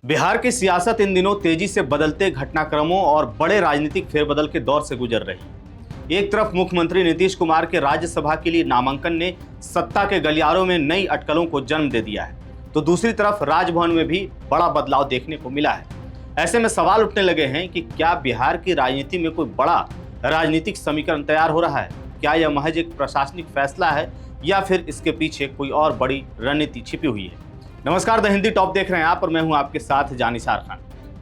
बिहार की सियासत इन दिनों तेजी से बदलते घटनाक्रमों और बड़े राजनीतिक फेरबदल के दौर से गुजर रही है। एक तरफ मुख्यमंत्री नीतीश कुमार के राज्यसभा के लिए नामांकन ने सत्ता के गलियारों में नई अटकलों को जन्म दे दिया है, तो दूसरी तरफ राजभवन में भी बड़ा बदलाव देखने को मिला है। ऐसे में सवाल उठने लगे हैं कि क्या बिहार की राजनीति में कोई बड़ा राजनीतिक समीकरण तैयार हो रहा है? क्या यह महज एक प्रशासनिक फैसला है या फिर इसके पीछे कोई और बड़ी रणनीति छिपी हुई है? नमस्कार, द हिंदी टॉप देख रहे हैं आप और मैं हूं आपके साथ जानिसार खान।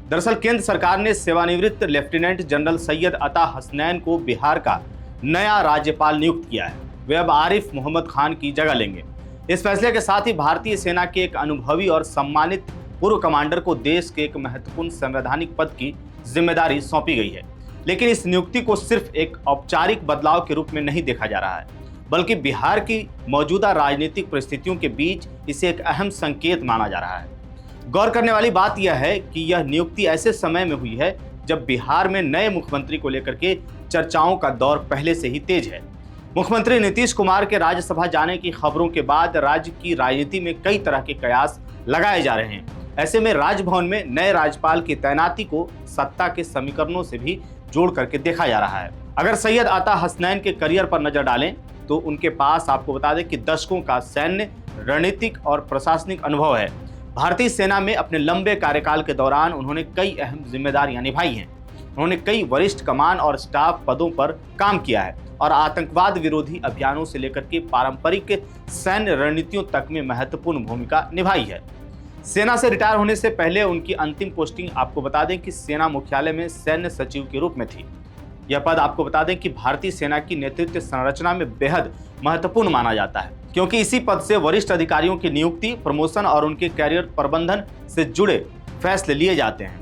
दरअसल केंद्र सरकार ने सेवानिवृत्त लेफ्टिनेंट जनरल सैयद अता हसनैन को बिहार का नया राज्यपाल नियुक्त किया है। वे अब आरिफ मोहम्मद खान की जगह लेंगे। इस फैसले के साथ ही भारतीय सेना के एक अनुभवी और सम्मानित पूर्व कमांडर को देश के एक महत्वपूर्ण संवैधानिक पद की जिम्मेदारी सौंपी गई है। लेकिन इस नियुक्ति को सिर्फ एक औपचारिक बदलाव के रूप में नहीं देखा जा रहा है, बल्कि बिहार की मौजूदा राजनीतिक परिस्थितियों के बीच इसे एक अहम संकेत माना जा रहा है। गौर करने वाली बात यह है कि यह नियुक्ति ऐसे समय में हुई है जब बिहार में नए मुख्यमंत्री को लेकर के चर्चाओं का दौर पहले से ही तेज है। मुख्यमंत्री नीतीश कुमार के राज्यसभा जाने की खबरों के बाद राज्य की राजनीति में कई तरह के कयास लगाए जा रहे हैं। ऐसे में राजभवन में नए राज्यपाल की तैनाती को सत्ता के समीकरणों से भी जोड़ करके देखा जा रहा है। अगर सैयद अता हसनैन के करियर पर नजर डालें तो उनके पास आपको बता दें कि दशकों का सैन्य, रणनीतिक और प्रशासनिक अनुभव है। भारतीय सेना में अपने लंबे कार्यकाल के दौरान उन्होंने कई अहम जिम्मेदारियां निभाई हैं। उन्होंने कई वरिष्ठ कमान और स्टाफ पदों पर काम किया है और आतंकवाद विरोधी अभियानों से लेकर के पारंपरिक सैन्य रणनीतियों तक में महत्वपूर्ण भूमिका निभाई है। सेना से रिटायर होने से पहले उनकी अंतिम पोस्टिंग आपको बता दें कि सेना मुख्यालय में सैन्य सचिव के रूप में थी। यह पद आपको बता दें कि भारतीय सेना की नेतृत्व संरचना में बेहद महत्वपूर्ण माना जाता है, क्योंकि इसी पद से वरिष्ठ अधिकारियों की नियुक्ति, प्रमोशन और उनके कैरियर प्रबंधन से जुड़े फैसले लिए जाते हैं।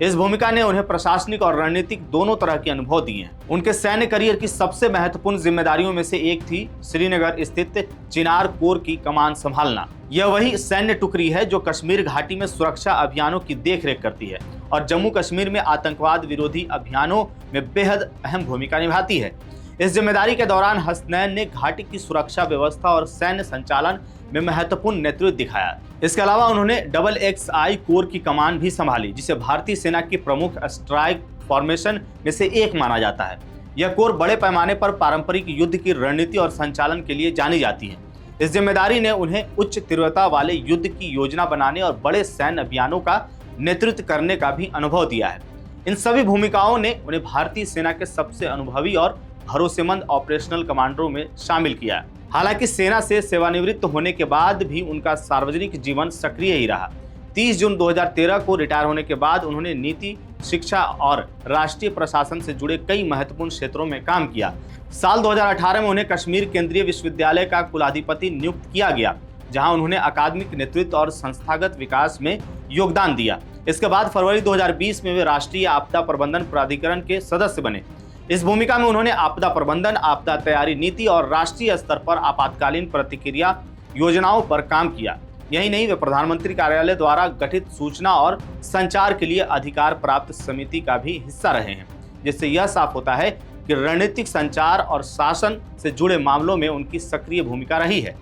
इस भूमिका ने उन्हें प्रशासनिक और रणनीतिक दोनों तरह के अनुभव दिए हैं। उनके सैन्य करियर की सबसे महत्वपूर्ण जिम्मेदारियों में से एक थी श्रीनगर स्थित चिनार कोर की कमान संभालना। यह वही सैन्य टुकड़ी है जो कश्मीर घाटी में सुरक्षा अभियानों की देखरेख करती है और जम्मू कश्मीर में आतंकवाद विरोधी अभियानों में बेहद अहम भूमिका निभाती है। इस जिम्मेदारी के दौरान हसनैन ने घाटी की सुरक्षा व्यवस्था और सैन्य संचालन में महत्वपूर्ण नेतृत्व दिखाया। इसके अलावा उन्होंने XXI कोर की कमान भी संभाली, जिसे भारतीय सेना की प्रमुख स्ट्राइक फॉर्मेशन में से एक माना जाता है। यह कोर बड़े पैमाने पर पारंपरिक युद्ध की रणनीति और संचालन के लिए जानी जाती है। इस जिम्मेदारी ने उन्हें उच्च तीव्रता वाले युद्ध की योजना बनाने और बड़े सैन्य अभियानों का नेतृत्व करने का भी अनुभव दिया है। इन सभी भूमिकाओं ने उन्हें भारतीय सेना के सबसे अनुभवी और भरोसेमंद ऑपरेशनल कमांडरों में शामिल किया। हालांकि सेना से सेवानिवृत्त होने के बाद भी उनका सार्वजनिक जीवन सक्रिय ही रहा। 30 जून 2013 को रिटायर होने के बाद उन्होंने नीति, शिक्षा और राष्ट्रीय प्रशासन से जुड़े कई महत्वपूर्ण क्षेत्रों में काम किया। साल 2018 में उन्हें कश्मीर केंद्रीय विश्वविद्यालय का कुलाधिपति नियुक्त किया गया, जहां उन्होंने अकादमिक नेतृत्व और संस्थागत विकास में योगदान दिया। इसके बाद फरवरी 2020 में वे राष्ट्रीय आपदा प्रबंधन प्राधिकरण के सदस्य बने। इस भूमिका में उन्होंने आपदा प्रबंधन, आपदा तैयारी नीति और राष्ट्रीय स्तर पर आपातकालीन प्रतिक्रिया योजनाओं पर काम किया। यही नहीं, वे प्रधानमंत्री कार्यालय द्वारा गठित सूचना और संचार के लिए अधिकार प्राप्त समिति का भी हिस्सा रहे हैं, जिससे यह साफ होता है कि रणनीतिक संचार और शासन से जुड़े मामलों में उनकी सक्रिय भूमिका रही है।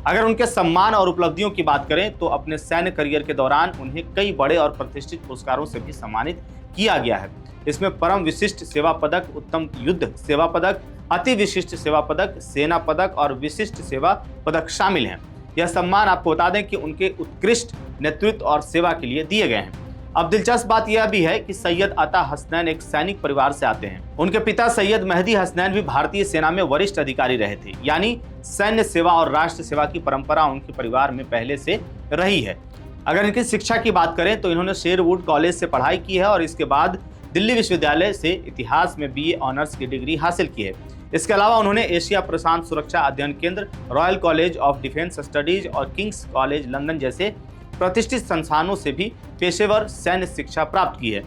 अगर उनके सम्मान और उपलब्धियों की बात करें तो अपने सैन्य करियर के दौरान उन्हें कई बड़े और प्रतिष्ठित पुरस्कारों से भी सम्मानित किया गया है। इसमें परम विशिष्ट सेवा पदक, उत्तम युद्ध सेवा पदक, अति विशिष्ट सेवा पदक, सेना पदक और विशिष्ट सेवा पदक शामिल हैं। यह सम्मान आपको बता दें कि उनके उत्कृष्ट नेतृत्व और सेवा के लिए दिए गए हैं। अब दिलचस्प बात यह भी है कि सैयद अता हसनैन एक सैनिक परिवार से आते हैं। उनके पिता सैयद मेहदी हसनैन भी भारतीय सेना में वरिष्ठ अधिकारी रहे थे, यानी सैन्य सेवा और राष्ट्र सेवा की परंपरा उनके परिवार में पहले से रही है। अगर इनकी शिक्षा की बात करें तो इन्होंने शेरवुड कॉलेज से पढ़ाई की है और इसके बाद दिल्ली विश्वविद्यालय से इतिहास में BA ऑनर्स की डिग्री हासिल की है। इसके अलावा उन्होंने एशिया प्रशांत सुरक्षा अध्ययन केंद्र, royal college of defence studies और किंग्स कॉलेज लंदन जैसे प्रतिष्ठित संस्थानों से भी पेशेवर सैन्य शिक्षा प्राप्त की है।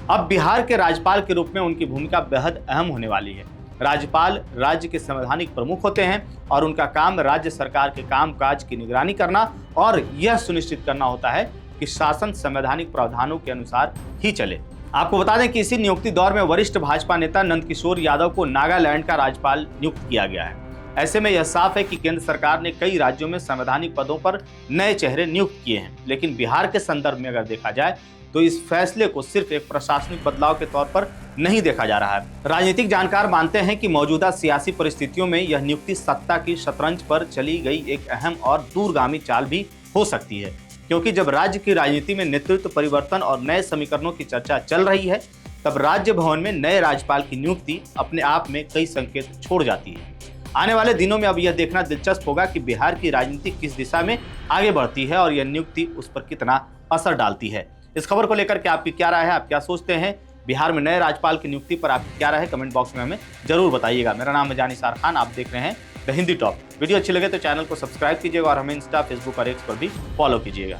अब बिहार के राज्यपाल के रूप में उनकी भूमिका बेहद अहम होने वाली है। राज्यपाल राज्य के संवैधानिक प्रमुख होते हैं और उनका काम राज्य सरकार के कामकाज की निगरानी करना और यह सुनिश्चित करना होता है कि शासन संवैधानिक प्रावधानों के अनुसार ही चले। आपको बता दें कि इसी नियुक्ति दौर में वरिष्ठ भाजपा नेता नंदकिशोर यादव को नागालैंड का राज्यपाल नियुक्त किया गया है। ऐसे में यह साफ है कि केंद्र सरकार ने कई राज्यों में संवैधानिक पदों पर नए चेहरे नियुक्त किए हैं, लेकिन बिहार के संदर्भ में अगर देखा जाए तो इस फैसले को सिर्फ एक प्रशासनिक बदलाव के तौर पर नहीं देखा जा रहा है। राजनीतिक जानकार मानते हैं कि मौजूदा सियासी परिस्थितियों में यह नियुक्ति सत्ता की शतरंज पर चली गई एक अहम और दूरगामी चाल भी हो सकती है, क्योंकि जब राज्य की राजनीति में नेतृत्व परिवर्तन और नए समीकरणों की चर्चा चल रही है, तब राज्य भवन में नए राज्यपाल की नियुक्ति अपने आप में कई संकेत छोड़ जाती है। आने वाले दिनों में अब यह देखना दिलचस्प होगा कि बिहार की राजनीति किस दिशा में आगे बढ़ती है और यह नियुक्ति उस पर कितना असर डालती है। इस खबर को लेकर के आपकी क्या राय है, आप क्या सोचते हैं? बिहार में नए राज्यपाल की नियुक्ति पर आपकी क्या राय है? कमेंट बॉक्स में हमें जरूर बताइएगा। मेरा नाम है जानिसार खान, आप देख रहे हैं द हिंदी टॉप। वीडियो अच्छी लगे तो चैनल को सब्सक्राइब कीजिएगा और हमें इंस्टा, फेसबुक और एक्स पर भी फॉलो कीजिएगा।